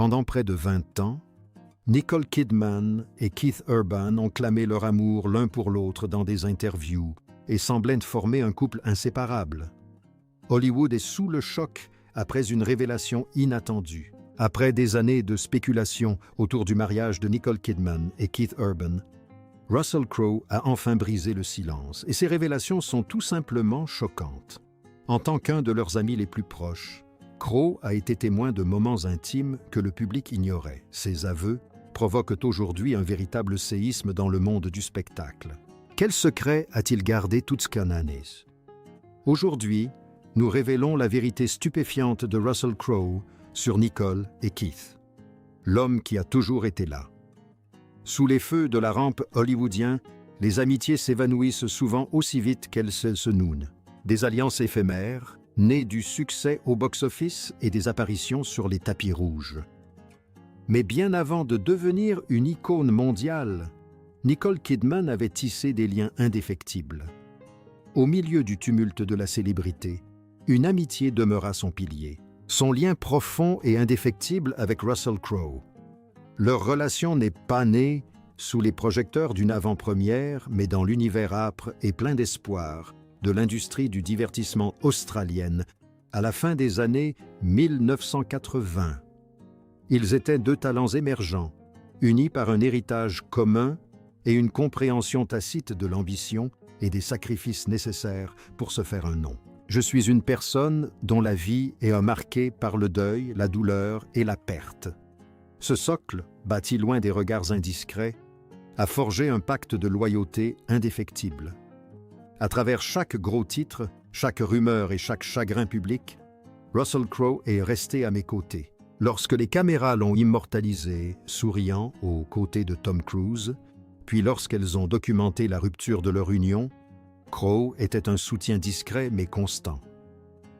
Pendant près de 20 ans, Nicole Kidman et Keith Urban ont clamé leur amour l'un pour l'autre dans des interviews et semblaient former un couple inséparable. Hollywood est sous le choc après une révélation inattendue. Après des années de spéculation autour du mariage de Nicole Kidman et Keith Urban, Russell Crowe a enfin brisé le silence et ces révélations sont tout simplement choquantes. En tant qu'un de leurs amis les plus proches, Crowe a été témoin de moments intimes que le public ignorait. Ses aveux provoquent aujourd'hui un véritable séisme dans le monde du spectacle. Quel secret a-t-il gardé toute cette année? Aujourd'hui, nous révélons la vérité stupéfiante de Russell Crowe sur Nicole et Keith. L'homme qui a toujours été là. Sous les feux de la rampe hollywoodien, les amitiés s'évanouissent souvent aussi vite qu'elles se nouent. Des alliances éphémères, nées du succès au box-office et des apparitions sur les tapis rouges. Mais bien avant de devenir une icône mondiale, Nicole Kidman avait tissé des liens indéfectibles. Au milieu du tumulte de la célébrité, une amitié demeura son pilier. Son lien profond et indéfectible avec Russell Crowe. Leur relation n'est pas née sous les projecteurs d'une avant-première, mais dans l'univers âpre et plein d'espoir de l'industrie du divertissement australienne à la fin des années 1980. Ils étaient deux talents émergents, unis par un héritage commun et une compréhension tacite de l'ambition et des sacrifices nécessaires pour se faire un nom. Je suis une personne dont la vie est marquée par le deuil, la douleur et la perte. Ce socle, bâti loin des regards indiscrets, a forgé un pacte de loyauté indéfectible. À travers chaque gros titre, chaque rumeur et chaque chagrin public, Russell Crowe est resté à mes côtés. Lorsque les caméras l'ont immortalisé, souriant aux côtés de Tom Cruise, puis lorsqu'elles ont documenté la rupture de leur union, Crowe était un soutien discret mais constant.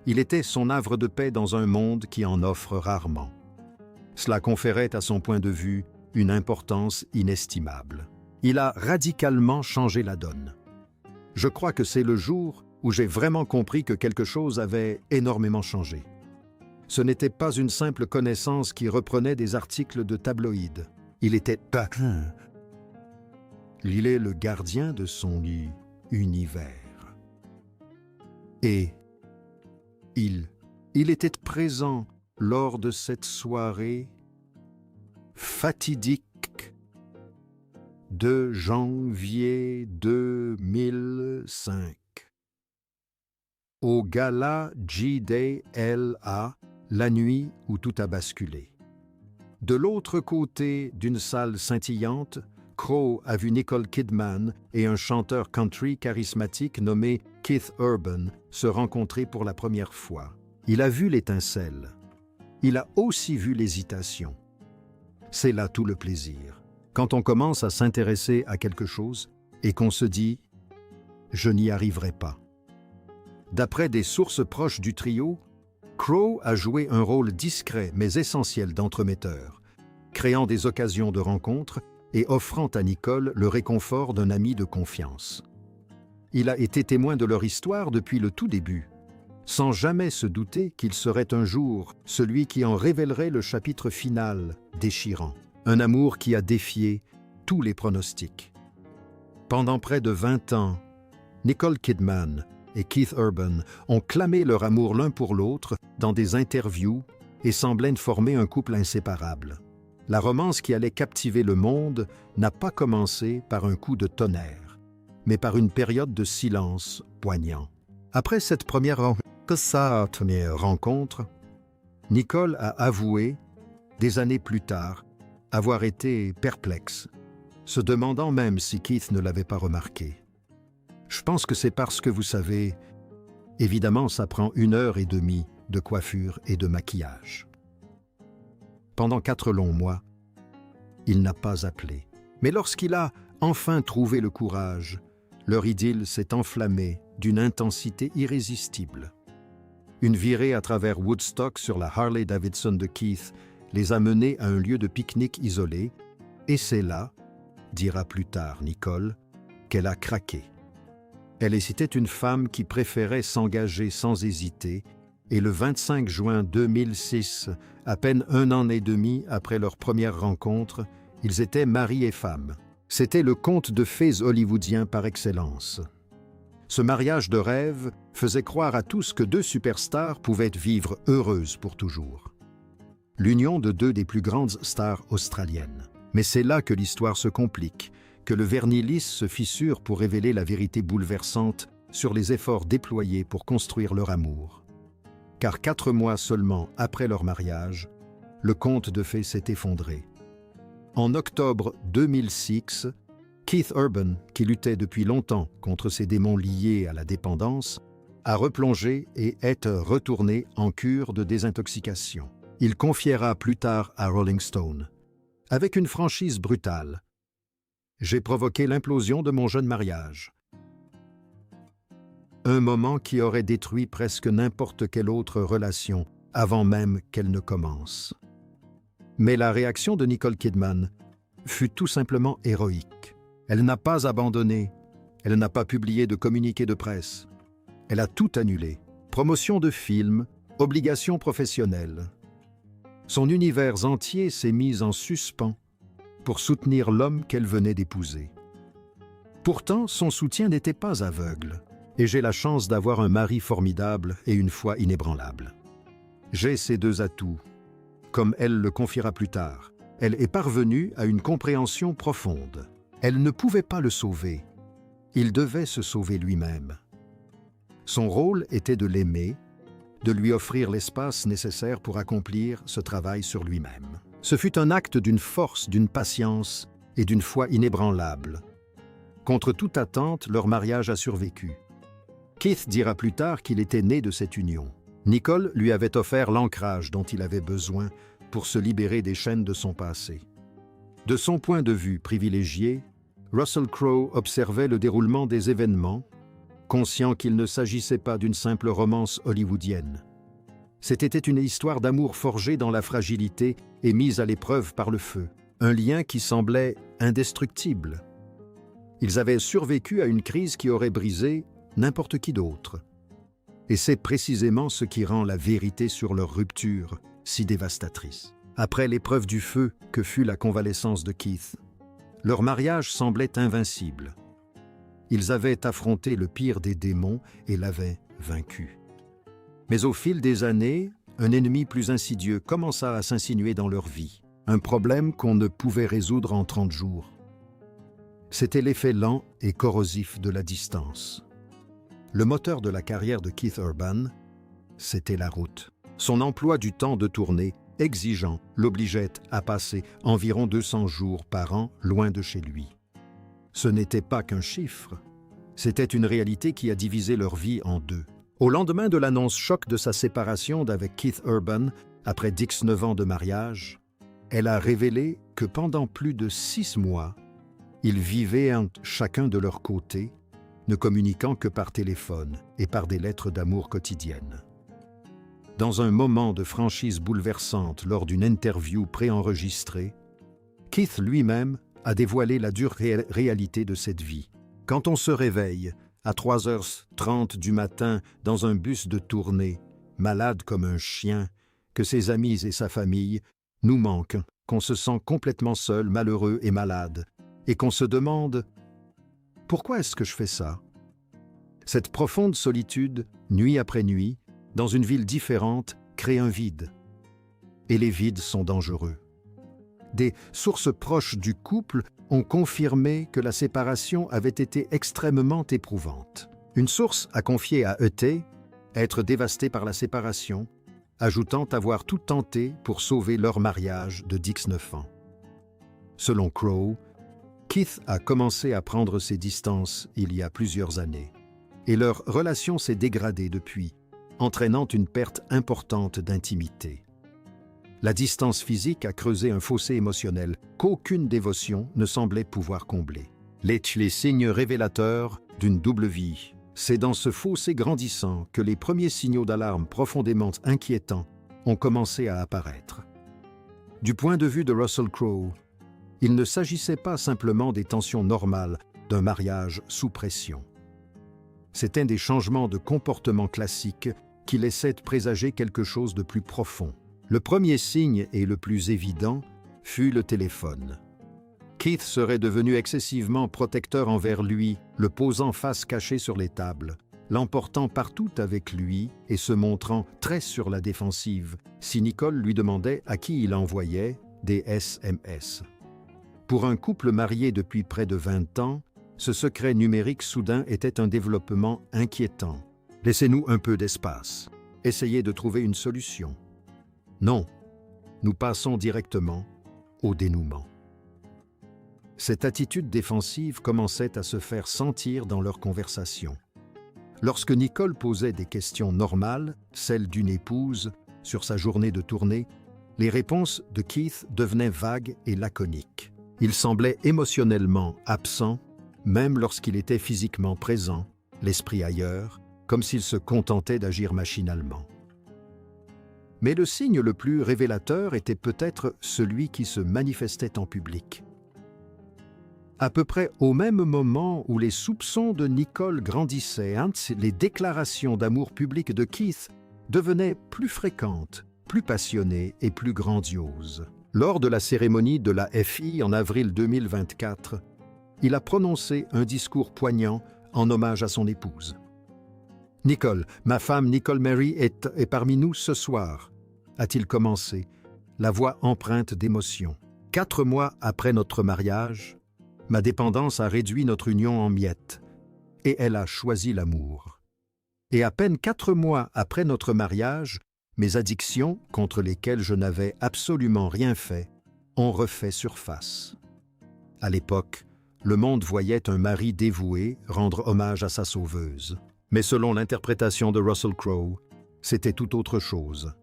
Il était son havre de paix dans un monde qui en offre rarement. Cela conférait à son point de vue une importance inestimable. Il a radicalement changé la donne. Je crois que c'est le jour où j'ai vraiment compris que quelque chose avait énormément changé. Ce n'était pas une simple connaissance qui reprenait des articles de tabloïds. Il était Il est le gardien de son univers. Et il était présent lors de cette soirée fatidique de janvier 2005. Au gala JDLA, la nuit où tout a basculé. De l'autre côté d'une salle scintillante, Crowe a vu Nicole Kidman et un chanteur country charismatique nommé Keith Urban se rencontrer pour la première fois. Il a vu l'étincelle. Il a aussi vu l'hésitation. C'est là tout le plaisir. Quand on commence à s'intéresser à quelque chose et qu'on se dit « je n'y arriverai pas ». D'après des sources proches du trio, Crowe a joué un rôle discret mais essentiel d'entremetteur, créant des occasions de rencontre et offrant à Nicole le réconfort d'un ami de confiance. Il a été témoin de leur histoire depuis le tout début, sans jamais se douter qu'il serait un jour celui qui en révélerait le chapitre final, déchirant. Un amour qui a défié tous les pronostics. Pendant près de 20 ans, Nicole Kidman et Keith Urban ont clamé leur amour l'un pour l'autre dans des interviews et semblaient former un couple inséparable. La romance qui allait captiver le monde n'a pas commencé par un coup de tonnerre, mais par une période de silence poignant. Après cette première rencontre, Nicole a avoué, des années plus tard, avoir été perplexe, se demandant même si Keith ne l'avait pas remarqué. Je pense que c'est parce que, vous savez, évidemment, ça prend 1h30 de coiffure et de maquillage. Pendant 4 longs mois, il n'a pas appelé. Mais lorsqu'il a enfin trouvé le courage, leur idylle s'est enflammée d'une intensité irrésistible. Une virée à travers Woodstock sur la Harley-Davidson de Keith les a menés à un lieu de pique-nique isolé, et c'est là, dira plus tard Nicole, qu'elle a craqué. Elle était une femme qui préférait s'engager sans hésiter et le 25 juin 2006, à peine un an et demi après leur première rencontre, ils étaient mari et femme. C'était le conte de fées hollywoodien par excellence. Ce mariage de rêve faisait croire à tous que deux superstars pouvaient vivre heureuses pour toujours. L'union de deux des plus grandes stars australiennes. Mais c'est là que l'histoire se complique, que le vernis lisse se fissure pour révéler la vérité bouleversante sur les efforts déployés pour construire leur amour. Car 4 mois seulement après leur mariage, le conte de fées s'est effondré. En octobre 2006, Keith Urban, qui luttait depuis longtemps contre ses démons liés à la dépendance, a replongé et est retourné en cure de désintoxication. Il confiera plus tard à Rolling Stone, avec une franchise brutale: « J'ai provoqué l'implosion de mon jeune mariage. » Un moment qui aurait détruit presque n'importe quelle autre relation avant même qu'elle ne commence. Mais la réaction de Nicole Kidman fut tout simplement héroïque. Elle n'a pas abandonné, elle n'a pas publié de communiqué de presse. Elle a tout annulé. Promotion de films, obligations professionnelles. Son univers entier s'est mis en suspens pour soutenir l'homme qu'elle venait d'épouser. Pourtant, son soutien n'était pas aveugle, et j'ai la chance d'avoir un mari formidable et une foi inébranlable. J'ai ces deux atouts. Comme elle le confiera plus tard, elle est parvenue à une compréhension profonde. Elle ne pouvait pas le sauver. Il devait se sauver lui-même. Son rôle était de l'aimer, de lui offrir l'espace nécessaire pour accomplir ce travail sur lui-même. Ce fut un acte d'une force, d'une patience et d'une foi inébranlable. Contre toute attente, leur mariage a survécu. Keith dira plus tard qu'il était né de cette union. Nicole lui avait offert l'ancrage dont il avait besoin pour se libérer des chaînes de son passé. De son point de vue privilégié, Russell Crowe observait le déroulement des événements, conscient qu'il ne s'agissait pas d'une simple romance hollywoodienne. C'était une histoire d'amour forgée dans la fragilité et mise à l'épreuve par le feu. Un lien qui semblait indestructible. Ils avaient survécu à une crise qui aurait brisé n'importe qui d'autre. Et c'est précisément ce qui rend la vérité sur leur rupture si dévastatrice. Après l'épreuve du feu que fut la convalescence de Keith, leur mariage semblait invincible. Ils avaient affronté le pire des démons et l'avaient vaincu. Mais au fil des années, un ennemi plus insidieux commença à s'insinuer dans leur vie. Un problème qu'on ne pouvait résoudre en 30 jours. C'était l'effet lent et corrosif de la distance. Le moteur de la carrière de Keith Urban, c'était la route. Son emploi du temps de tournée, exigeant, l'obligeait à passer environ 200 jours par an loin de chez lui. Ce n'était pas qu'un chiffre, c'était une réalité qui a divisé leur vie en deux. Au lendemain de l'annonce choc de sa séparation d'avec Keith Urban, après 19 ans de mariage, elle a révélé que pendant plus de 6 mois, ils vivaient chacun de leur côté, ne communiquant que par téléphone et par des lettres d'amour quotidiennes. Dans un moment de franchise bouleversante lors d'une interview préenregistrée, Keith lui-même a dévoilé la dure réalité de cette vie. Quand on se réveille à 3h30 du matin dans un bus de tournée, malade comme un chien, que ses amis et sa famille nous manquent, qu'on se sent complètement seul, malheureux et malade, et qu'on se demande « Pourquoi est-ce que je fais ça ?» Cette profonde solitude, nuit après nuit, dans une ville différente, crée un vide. Et les vides sont dangereux. Des sources proches du couple ont confirmé que la séparation avait été extrêmement éprouvante. Une source a confié à E.T. être dévastée par la séparation, ajoutant avoir tout tenté pour sauver leur mariage de 19 ans. Selon Crowe, Keith a commencé à prendre ses distances il y a plusieurs années, et leur relation s'est dégradée depuis, entraînant une perte importante d'intimité. La distance physique a creusé un fossé émotionnel qu'aucune dévotion ne semblait pouvoir combler. Les signes révélateurs d'une double vie. C'est dans ce fossé grandissant que les premiers signaux d'alarme profondément inquiétants ont commencé à apparaître. Du point de vue de Russell Crowe, il ne s'agissait pas simplement des tensions normales d'un mariage sous pression. C'étaient des changements de comportement classiques qui laissaient présager quelque chose de plus profond. Le premier signe, et le plus évident, fut le téléphone. Keith serait devenu excessivement protecteur envers lui, le posant face cachée sur les tables, l'emportant partout avec lui et se montrant très sur la défensive si Nicole lui demandait à qui il envoyait des SMS. Pour un couple marié depuis près de 20 ans, ce secret numérique soudain était un développement inquiétant. Laissez-nous un peu d'espace. Essayez de trouver une solution. Non, nous passons directement au dénouement. Cette attitude défensive commençait à se faire sentir dans leur conversation. Lorsque Nicole posait des questions normales, celles d'une épouse, sur sa journée de tournée, les réponses de Keith devenaient vagues et laconiques. Il semblait émotionnellement absent, même lorsqu'il était physiquement présent, l'esprit ailleurs, comme s'il se contentait d'agir machinalement. Mais le signe le plus révélateur était peut-être celui qui se manifestait en public. À peu près au même moment où les soupçons de Nicole grandissaient, les déclarations d'amour public de Keith devenaient plus fréquentes, plus passionnées et plus grandioses. Lors de la cérémonie de la FI en avril 2024, il a prononcé un discours poignant en hommage à son épouse. « Nicole, ma femme Nicole Mary est parmi nous ce soir », a-t-il commencé, la voix empreinte d'émotion. 4 mois après notre mariage, ma dépendance a réduit notre union en miettes, et elle a choisi l'amour. Et à peine 4 mois après notre mariage, mes addictions, contre lesquelles je n'avais absolument rien fait, ont refait surface. À l'époque, le monde voyait un mari dévoué rendre hommage à sa sauveuse. Mais selon l'interprétation de Russell Crowe, c'était tout autre chose.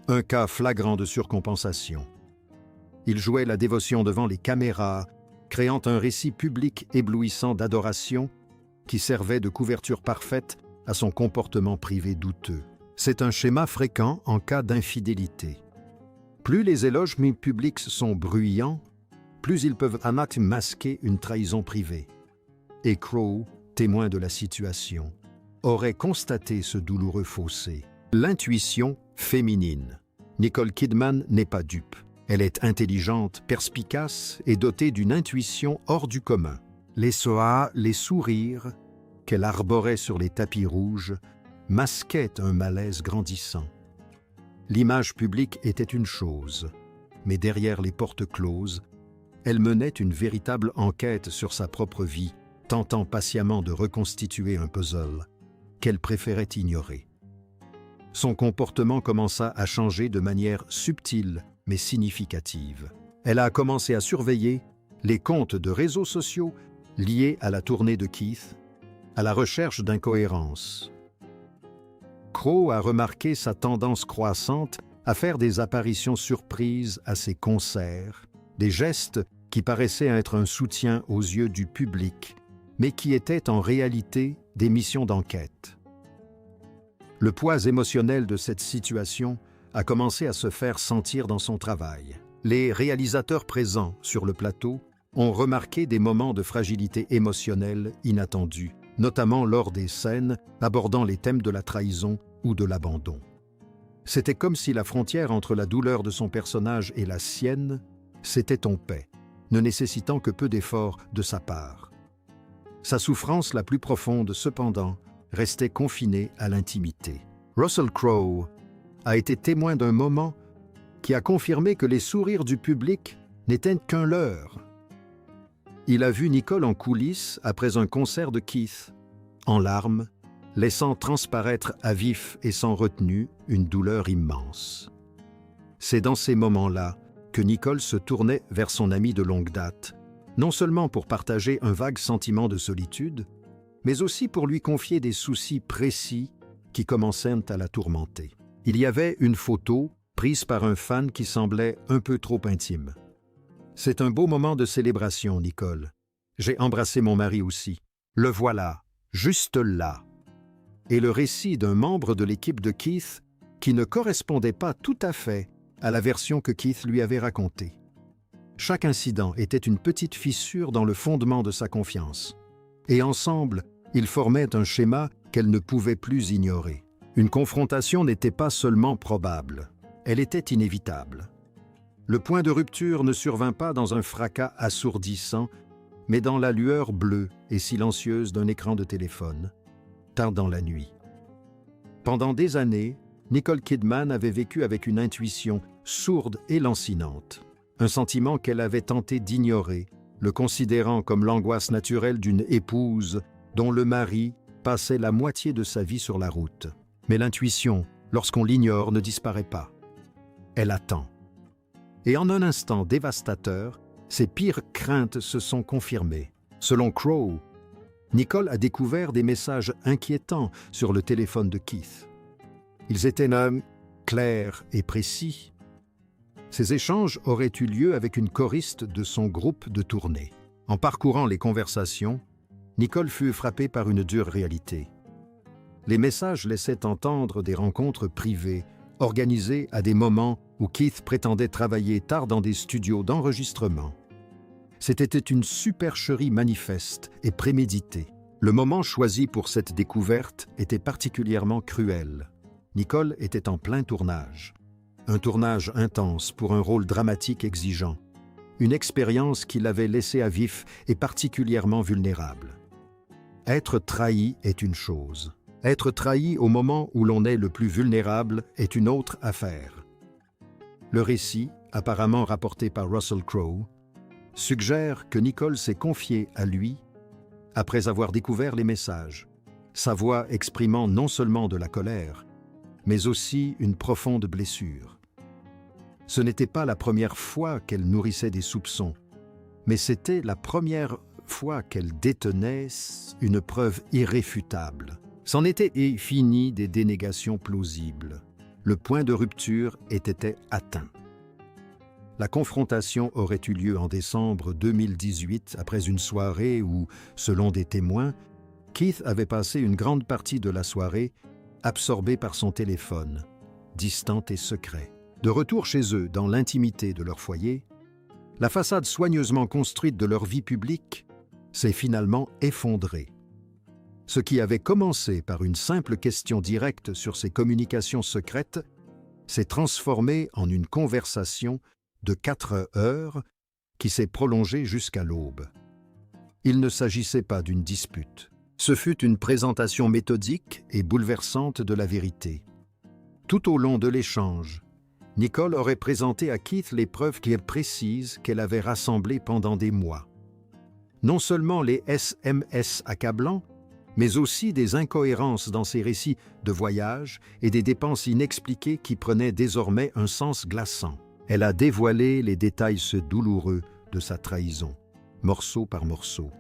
Un cas flagrant de surcompensation. Il jouait la dévotion devant les caméras, créant un récit public éblouissant d'adoration qui servait de couverture parfaite à son comportement privé douteux. C'est un schéma fréquent en cas d'infidélité. Plus les éloges publics sont bruyants, plus ils peuvent masquer une trahison privée. Et Crowe, témoin de la situation, aurait constaté ce douloureux fossé. L'intuition féminine. Nicole Kidman n'est pas dupe. Elle est intelligente, perspicace et dotée d'une intuition hors du commun. Les sourires qu'elle arborait sur les tapis rouges masquaient un malaise grandissant. L'image publique était une chose, mais derrière les portes closes, elle menait une véritable enquête sur sa propre vie, tentant patiemment de reconstituer un puzzle qu'elle préférait ignorer. Son comportement commença à changer de manière subtile mais significative. Elle a commencé à surveiller les comptes de réseaux sociaux liés à la tournée de Keith, à la recherche d'incohérences. Crowe a remarqué sa tendance croissante à faire des apparitions surprises à ses concerts, des gestes qui paraissaient être un soutien aux yeux du public, mais qui étaient en réalité des missions d'enquête. Le poids émotionnel de cette situation a commencé à se faire sentir dans son travail. Les réalisateurs présents sur le plateau ont remarqué des moments de fragilité émotionnelle inattendus, notamment lors des scènes abordant les thèmes de la trahison ou de l'abandon. C'était comme si la frontière entre la douleur de son personnage et la sienne s'était en paix, ne nécessitant que peu d'efforts de sa part. Sa souffrance la plus profonde, cependant, restait confinée à l'intimité. Russell Crowe a été témoin d'un moment qui a confirmé que les sourires du public n'étaient qu'un leurre. Il a vu Nicole en coulisses après un concert de Keith, en larmes, laissant transparaître à vif et sans retenue une douleur immense. C'est dans ces moments-là que Nicole se tournait vers son ami de longue date, non seulement pour partager un vague sentiment de solitude, mais aussi pour lui confier des soucis précis qui commençaient à la tourmenter. Il y avait une photo prise par un fan qui semblait un peu trop intime. « C'est un beau moment de célébration, Nicole. J'ai embrassé mon mari aussi. Le voilà, juste là. » Et le récit d'un membre de l'équipe de Keith qui ne correspondait pas tout à fait à la version que Keith lui avait racontée. Chaque incident était une petite fissure dans le fondement de sa confiance. Et ensemble, ils formaient un schéma qu'elle ne pouvait plus ignorer. Une confrontation n'était pas seulement probable, elle était inévitable. Le point de rupture ne survint pas dans un fracas assourdissant, mais dans la lueur bleue et silencieuse d'un écran de téléphone, tard dans la nuit. Pendant des années, Nicole Kidman avait vécu avec une intuition sourde et lancinante, un sentiment qu'elle avait tenté d'ignorer, le considérant comme l'angoisse naturelle d'une épouse dont le mari passait la moitié de sa vie sur la route. Mais l'intuition, lorsqu'on l'ignore, ne disparaît pas. Elle attend. Et en un instant dévastateur, ses pires craintes se sont confirmées. Selon Crowe, Nicole a découvert des messages inquiétants sur le téléphone de Keith. Ils étaient clairs et précis. Ces échanges auraient eu lieu avec une choriste de son groupe de tournée. En parcourant les conversations, Nicole fut frappée par une dure réalité. Les messages laissaient entendre des rencontres privées, organisées à des moments où Keith prétendait travailler tard dans des studios d'enregistrement. C'était une supercherie manifeste et préméditée. Le moment choisi pour cette découverte était particulièrement cruel. Nicole était en plein tournage. Un tournage intense pour un rôle dramatique exigeant. Une expérience qui l'avait laissée à vif et particulièrement vulnérable. Être trahi est une chose. Être trahi au moment où l'on est le plus vulnérable est une autre affaire. Le récit, apparemment rapporté par Russell Crowe, suggère que Nicole s'est confiée à lui après avoir découvert les messages, sa voix exprimant non seulement de la colère, mais aussi une profonde blessure. Ce n'était pas la première fois qu'elle nourrissait des soupçons, mais c'était la première fois qu'elle détenait une preuve irréfutable. C'en était fini des dénégations plausibles. Le point de rupture était atteint. La confrontation aurait eu lieu en décembre 2018 après une soirée où, selon des témoins, Keith avait passé une grande partie de la soirée absorbé par son téléphone, distant et secret. De retour chez eux, dans l'intimité de leur foyer, la façade soigneusement construite de leur vie publique s'est finalement effondrée. Ce qui avait commencé par une simple question directe sur ses communications secrètes s'est transformé en une conversation de 4 heures qui s'est prolongée jusqu'à l'aube. Il ne s'agissait pas d'une dispute. Ce fut une présentation méthodique et bouleversante de la vérité. Tout au long de l'échange, Nicole aurait présenté à Keith les preuves précises qu'elle avait rassemblées pendant des mois. Non seulement les SMS accablants, mais aussi des incohérences dans ses récits de voyage et des dépenses inexpliquées qui prenaient désormais un sens glaçant. Elle a dévoilé les détails douloureux de sa trahison, morceau par morceau.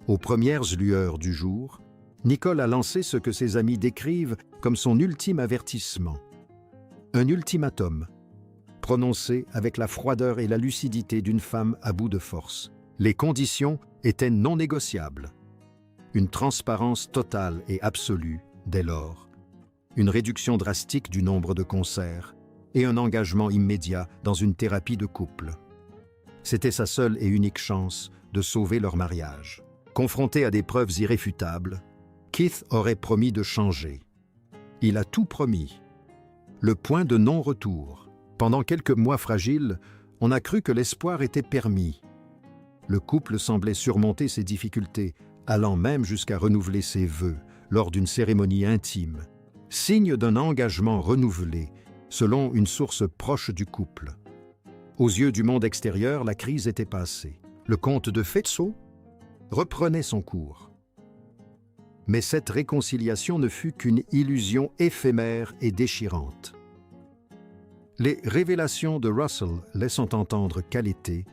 Aux premières lueurs du jour, Nicole a lancé ce que ses amis décrivent comme son ultime avertissement. Un ultimatum, prononcé avec la froideur et la lucidité d'une femme à bout de force. Les conditions étaient non négociables. Une transparence totale et absolue dès lors, une réduction drastique du nombre de concerts et un engagement immédiat dans une thérapie de couple. C'était sa seule et unique chance de sauver leur mariage. Confronté à des preuves irréfutables, Keith aurait promis de changer. Il a tout promis. Le point de non-retour. Pendant quelques mois fragiles, on a cru que l'espoir était permis. Le couple semblait surmonter ses difficultés, allant même jusqu'à renouveler ses vœux lors d'une cérémonie intime, signe d'un engagement renouvelé, selon une source proche du couple. Aux yeux du monde extérieur, la crise était passée. Le comte de Fetzo reprenait son cours. Mais cette réconciliation ne fut qu'une illusion éphémère et déchirante. Les révélations de Russell laissant entendre qu'à l'été,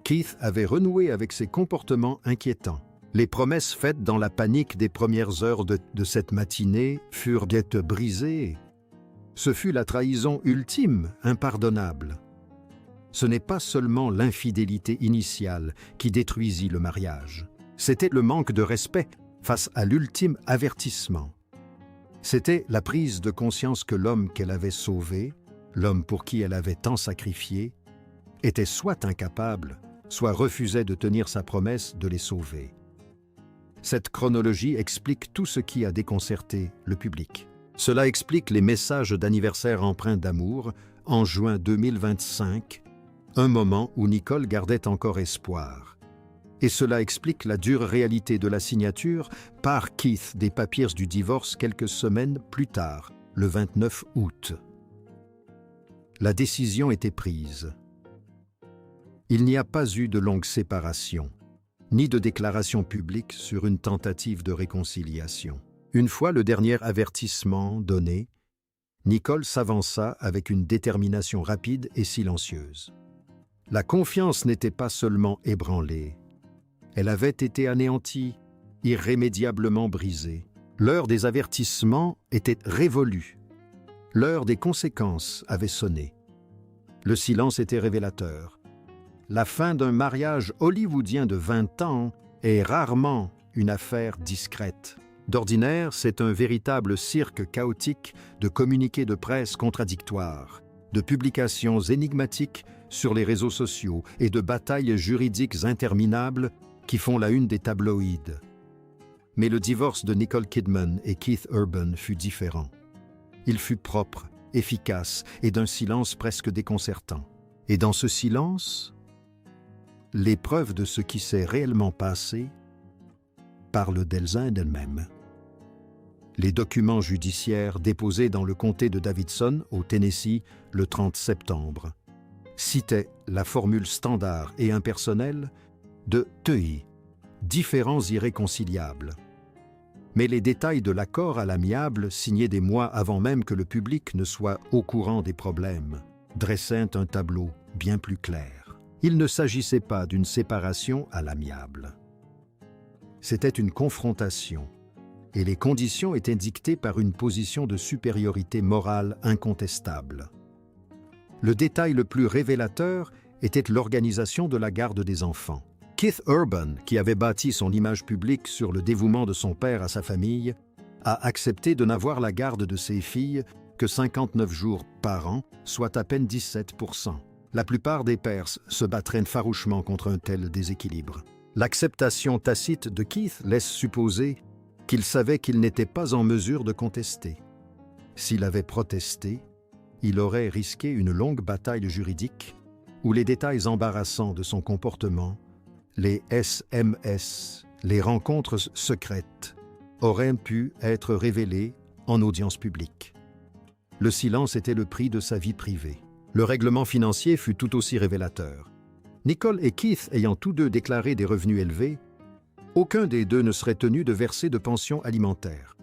Keith avait renoué avec ses comportements inquiétants. Les promesses faites dans la panique des premières heures de cette matinée furent brisées. Ce fut la trahison ultime, impardonnable. Ce n'est pas seulement l'infidélité initiale qui détruisit le mariage. C'était le manque de respect face à l'ultime avertissement. C'était la prise de conscience que l'homme qu'elle avait sauvé, l'homme pour qui elle avait tant sacrifié, était soit incapable, soit refusait de tenir sa promesse de les sauver. Cette chronologie explique tout ce qui a déconcerté le public. Cela explique les messages d'anniversaire empreints d'amour en juin 2025, un moment où Nicole gardait encore espoir. Et cela explique la dure réalité de la signature par Keith des papiers du divorce quelques semaines plus tard, le 29 août. La décision était prise. Il n'y a pas eu de longue séparation, ni de déclaration publique sur une tentative de réconciliation. Une fois le dernier avertissement donné, Nicole s'avança avec une détermination rapide et silencieuse. La confiance n'était pas seulement ébranlée, elle avait été anéantie, irrémédiablement brisée. L'heure des avertissements était révolue. L'heure des conséquences avait sonné. Le silence était révélateur. La fin d'un mariage hollywoodien de 20 ans est rarement une affaire discrète. D'ordinaire, c'est un véritable cirque chaotique de communiqués de presse contradictoires, de publications énigmatiques sur les réseaux sociaux et de batailles juridiques interminables qui font la une des tabloïds. Mais le divorce de Nicole Kidman et Keith Urban fut différent. Il fut propre, efficace et d'un silence presque déconcertant. Et dans ce silence, les preuves de ce qui s'est réellement passé parlent d'elles-mêmes. Les documents judiciaires déposés dans le comté de Davidson, au Tennessee, le 30 septembre, citaient la formule standard et impersonnelle de TEI, différends irréconciliables. Mais les détails de l'accord à l'amiable, signé des mois avant même que le public ne soit au courant des problèmes, dressaient un tableau bien plus clair. Il ne s'agissait pas d'une séparation à l'amiable. C'était une confrontation, et les conditions étaient dictées par une position de supériorité morale incontestable. Le détail le plus révélateur était l'organisation de la garde des enfants. Keith Urban, qui avait bâti son image publique sur le dévouement de son père à sa famille, a accepté de n'avoir la garde de ses filles que 59 jours par an, soit à peine 17%. La plupart des pères se battraient farouchement contre un tel déséquilibre. L'acceptation tacite de Keith laisse supposer qu'il savait qu'il n'était pas en mesure de contester. S'il avait protesté, il aurait risqué une longue bataille juridique où les détails embarrassants de son comportement, les SMS, les rencontres secrètes, auraient pu être révélés en audience publique. Le silence était le prix de sa vie privée. Le règlement financier fut tout aussi révélateur. Nicole et Keith ayant tous deux déclaré des revenus élevés, aucun des deux ne serait tenu de verser de pension alimentaire.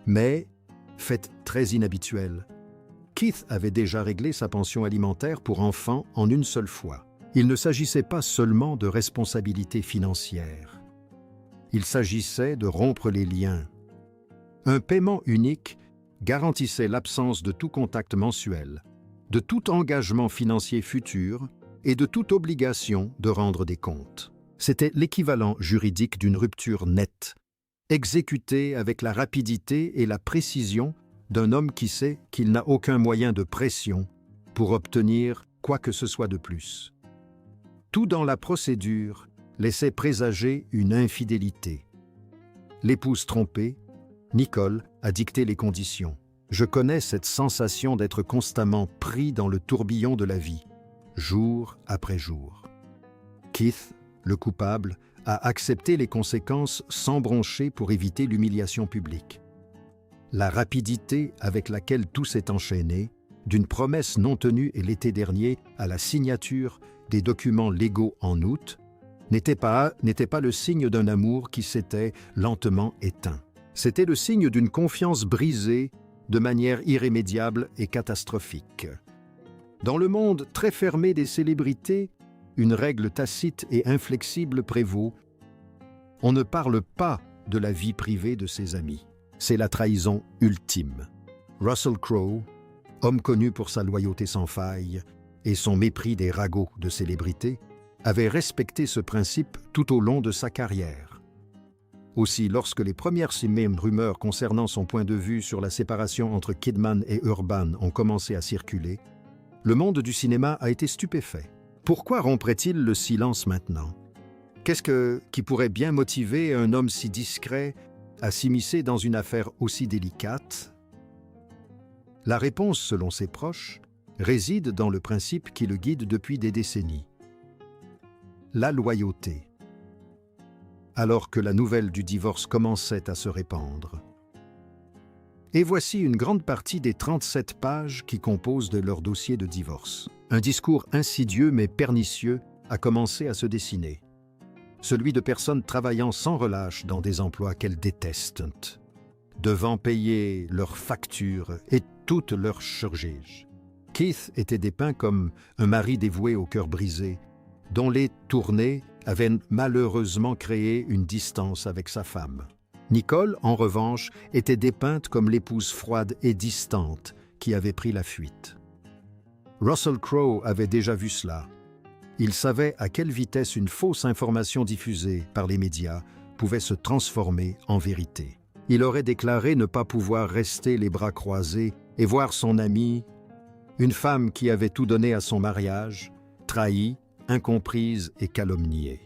Mais, fait très inhabituel, Keith avait déjà réglé sa pension alimentaire pour enfants en une seule fois. Il ne s'agissait pas seulement de responsabilité financière. Il s'agissait de rompre les liens. Un paiement unique garantissait l'absence de tout contact mensuel, de tout engagement financier futur et de toute obligation de rendre des comptes. C'était l'équivalent juridique d'une rupture nette, exécutée avec la rapidité et la précision d'un homme qui sait qu'il n'a aucun moyen de pression pour obtenir quoi que ce soit de plus. Tout dans la procédure laissait présager une infidélité. L'épouse trompée, Nicole, a dicté les conditions. Je connais cette sensation d'être constamment pris dans le tourbillon de la vie, jour après jour. Keith, le coupable, a accepté les conséquences sans broncher pour éviter l'humiliation publique. La rapidité avec laquelle tout s'est enchaîné, d'une promesse non tenue et l'été dernier à la signature des documents légaux en août, n'était pas le signe d'un amour qui s'était lentement éteint. C'était le signe d'une confiance brisée de manière irrémédiable et catastrophique. Dans le monde très fermé des célébrités, une règle tacite et inflexible prévaut. On ne parle pas de la vie privée de ses amis. C'est la trahison ultime. Russell Crowe, homme connu pour sa loyauté sans faille et son mépris des ragots de célébrités, avait respecté ce principe tout au long de sa carrière. Aussi, lorsque les premières rumeurs concernant son point de vue sur la séparation entre Kidman et Urban ont commencé à circuler, le monde du cinéma a été stupéfait. Pourquoi romprait-il le silence maintenant? Qu'est-ce qui pourrait bien motiver un homme si discret à s'immiscer dans une affaire aussi délicate? La réponse, selon ses proches, réside dans le principe qui le guide depuis des décennies. La loyauté. Alors que la nouvelle du divorce commençait à se répandre. Et voici une grande partie des 37 pages qui composent de leur dossier de divorce. Un discours insidieux mais pernicieux a commencé à se dessiner. Celui de personnes travaillant sans relâche dans des emplois qu'elles détestent, devant payer leurs factures et toutes leurs charges. Keith était dépeint comme un mari dévoué au cœur brisé, dont les tournées avaient malheureusement créé une distance avec sa femme. Nicole, en revanche, était dépeinte comme l'épouse froide et distante qui avait pris la fuite. Russell Crowe avait déjà vu cela. Il savait à quelle vitesse une fausse information diffusée par les médias pouvait se transformer en vérité. Il aurait déclaré ne pas pouvoir rester les bras croisés et voir son amie, une femme qui avait tout donné à son mariage, trahie, incomprise et calomniée.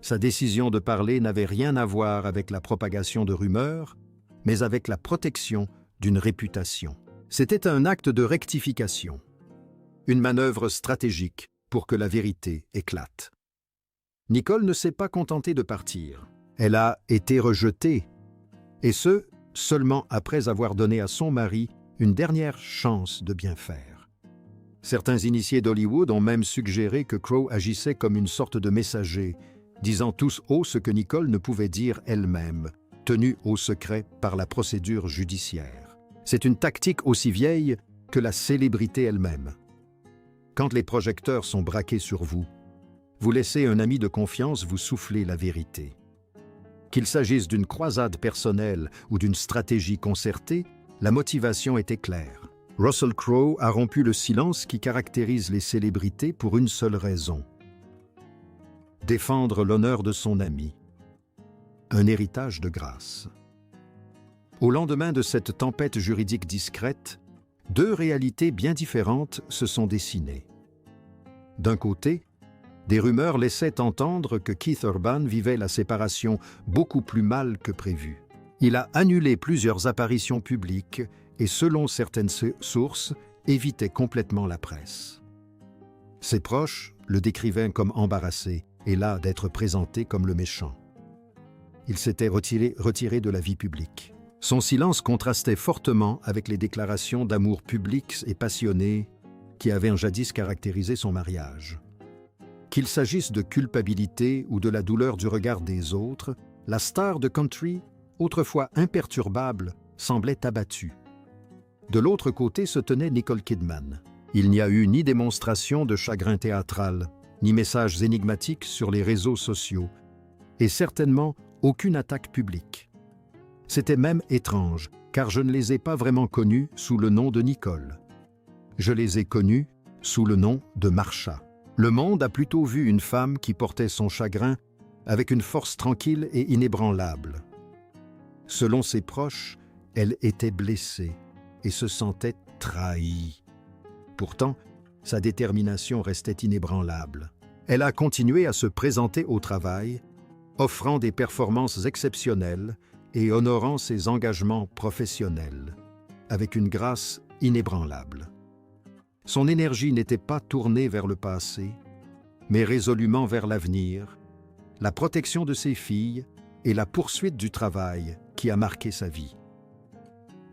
Sa décision de parler n'avait rien à voir avec la propagation de rumeurs, mais avec la protection d'une réputation. C'était un acte de rectification, une manœuvre stratégique pour que la vérité éclate. Nicole ne s'est pas contentée de partir. Elle a été rejetée, et ce, seulement après avoir donné à son mari une dernière chance de bien faire. Certains initiés d'Hollywood ont même suggéré que Crowe agissait comme une sorte de messager, disant tous haut ce que Nicole ne pouvait dire elle-même, tenue au secret par la procédure judiciaire. C'est une tactique aussi vieille que la célébrité elle-même. Quand les projecteurs sont braqués sur vous, vous laissez un ami de confiance vous souffler la vérité. Qu'il s'agisse d'une croisade personnelle ou d'une stratégie concertée, la motivation était claire. Russell Crowe a rompu le silence qui caractérise les célébrités pour une seule raison: défendre l'honneur de son ami. Un héritage de grâce. Au lendemain de cette tempête juridique discrète, deux réalités bien différentes se sont dessinées. D'un côté, des rumeurs laissaient entendre que Keith Urban vivait la séparation beaucoup plus mal que prévu. Il a annulé plusieurs apparitions publiques et, selon certaines sources, évitait complètement la presse. Ses proches le décrivaient comme embarrassé et las d'être présenté comme le méchant. Il s'était retiré de la vie publique. Son silence contrastait fortement avec les déclarations d'amour publiques et passionnées qui avaient jadis caractérisé son mariage. Qu'il s'agisse de culpabilité ou de la douleur du regard des autres, la star de country, autrefois imperturbable, semblait abattue. De l'autre côté se tenait Nicole Kidman. Il n'y a eu ni démonstration de chagrin théâtral, ni messages énigmatiques sur les réseaux sociaux, et certainement aucune attaque publique. C'était même étrange, car je ne les ai pas vraiment connus sous le nom de Nicole. Je les ai connus sous le nom de Marsha. Le monde a plutôt vu une femme qui portait son chagrin avec une force tranquille et inébranlable. Selon ses proches, elle était blessée et se sentait trahie. Pourtant, sa détermination restait inébranlable. Elle a continué à se présenter au travail, offrant des performances exceptionnelles et honorant ses engagements professionnels, avec une grâce inébranlable. Son énergie n'était pas tournée vers le passé, mais résolument vers l'avenir, la protection de ses filles et la poursuite du travail qui a marqué sa vie.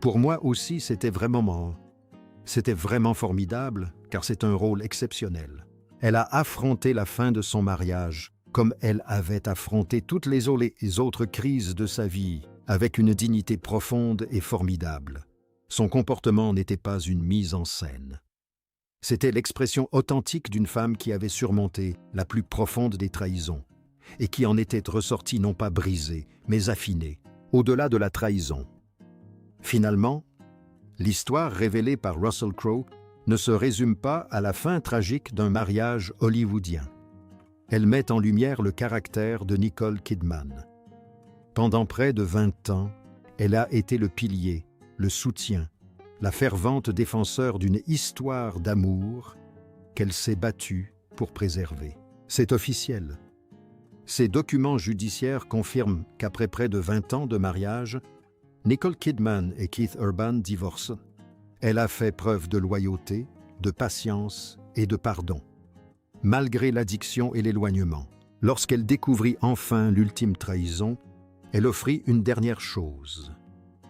Pour moi aussi, c'était vraiment formidable, car c'est un rôle exceptionnel. Elle a affronté la fin de son mariage, comme elle avait affronté toutes les autres crises de sa vie, avec une dignité profonde et formidable. Son comportement n'était pas une mise en scène. C'était l'expression authentique d'une femme qui avait surmonté la plus profonde des trahisons, et qui en était ressortie non pas brisée, mais affinée, au-delà de la trahison. Finalement, l'histoire révélée par Russell Crowe ne se résume pas à la fin tragique d'un mariage hollywoodien. Elle met en lumière le caractère de Nicole Kidman. Pendant près de 20 ans, elle a été le pilier, le soutien, la fervente défenseur d'une histoire d'amour qu'elle s'est battue pour préserver. C'est officiel. Ces documents judiciaires confirment qu'après près de 20 ans de mariage, Nicole Kidman et Keith Urban divorcent. Elle a fait preuve de loyauté, de patience et de pardon, malgré l'addiction et l'éloignement. Lorsqu'elle découvrit enfin l'ultime trahison, elle offrit une dernière chose.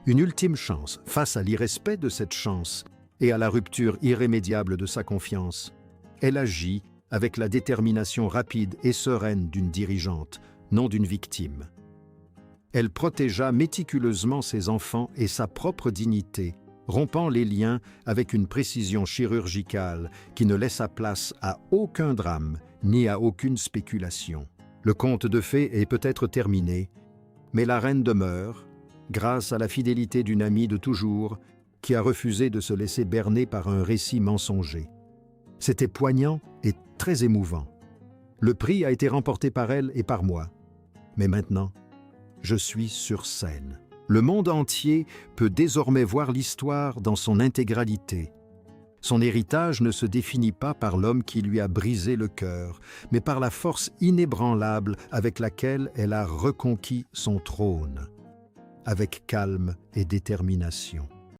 Une ultime chance. Face à l'irrespect de cette chance et à la rupture irrémédiable de sa confiance, elle agit avec la détermination rapide et sereine d'une dirigeante, non d'une victime. Elle protégea méticuleusement ses enfants et sa propre dignité, rompant les liens avec une précision chirurgicale qui ne laissa place à aucun drame ni à aucune spéculation. Le conte de fées est peut-être terminé, mais la reine demeure, grâce à la fidélité d'une amie de toujours qui a refusé de se laisser berner par un récit mensonger. C'était poignant et très émouvant. Le prix a été remporté par elle et par moi. Mais maintenant, je suis sur scène. Le monde entier peut désormais voir l'histoire dans son intégralité. Son héritage ne se définit pas par l'homme qui lui a brisé le cœur, mais par la force inébranlable avec laquelle elle a reconquis son trône, avec calme et détermination.